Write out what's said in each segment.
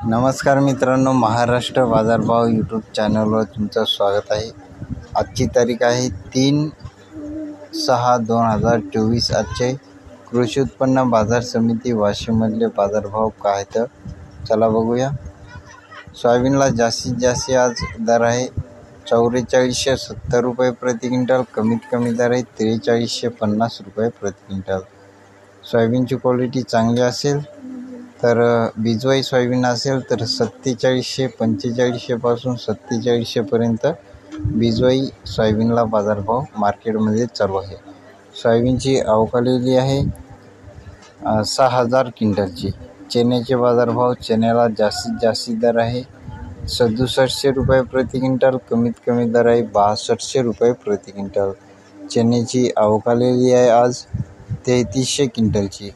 नमस्कार मित्रांनो, महाराष्ट्र बाजारभाव यूट्यूब चॅनलवर तुमचं स्वागत आहे। आजची तारीख आहे 3/6/2024। आजचे कृषी उत्पन्न बाजार समिती वाशिममधले बाजारभाव काय आहेत चला बघूया। सोयाबीनला जास्तीत जास्त आज दर आहे 4470 रुपये प्रति क्विंटल। कमीत कमी दर आहे 4350 रुपये प्रति क्विंटल। सोयाबीनची क्वालिटी चांगली असेल तर बिजवाई सोयाबीन असेल तर 4745 पासून 4700 पर्यंत बिजवाई सोयाबीनला बाजारभाव मार्केटमध्ये चालू आहे। सोयाबीनची अवकालेली आहे 6000 क्विंटलची। चण्याचे बाजारभाव, चण्याला जास्तीत जास्त दर आहे 6700 रुपये प्रति क्विंटल। कमीत कमी दर आहे 6200 रुपये प्रति क्विंटल। चण्याची अवकालेली आहे आज 3300 क्विंटलची।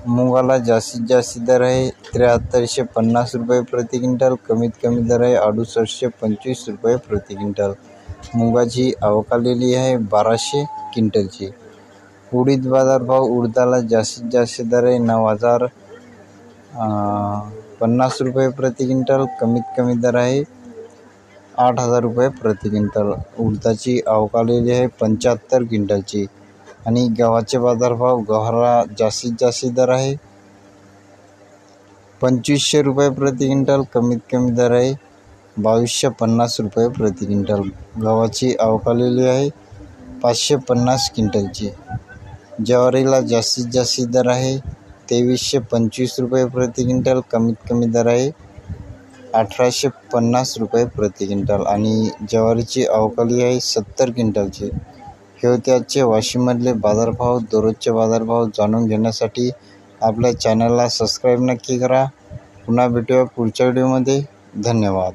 मुगाला जास्तीत जास्त दर आहे 7350 रुपये प्रति क्विंटल। कमीत कमी दर आहे 6825 रुपये प्रति क्विंटल। मुगाची अवकालेली आहे 1200 क्विंटलची। उडीद बाजारभाव, उडदाला जास्तीत जास्त दर आहे 9050 रुपये प्रति क्विंटल। कमीत कमी दर आहे 8000 रुपये प्रति क्विंटल। उडदाची अवकालेली आहे 75 क्विंटलची। आणि गव्हाचे बाजारभाव, गव्हाला जास्तीत जास्त दर आहे 2500 रुपये प्रति क्विंटल। कमीत कमी दर आहे 2250 रुपये प्रति क्विंटल। गव्हाची अवकालेली आहे 550 क्विंटलची। ज्वारीला जास्तीत जास्त दर आहे 2325 रुपये प्रति क्विंटल। कमीत कमी दर आहे 1850 रुपये प्रति क्विंटल। आणि ज्वारीची अवकाली आहे 70 क्विंटलची। हे होते आजचे वाशिममधले बाजारभाव। दररोजचे बाजारभाव जाणून घेण्यासाठी आपल्या चॅनलला सबस्क्राईब नक्की करा। पुन्हा भेटूया पुढच्या व्हिडिओमध्ये। धन्यवाद।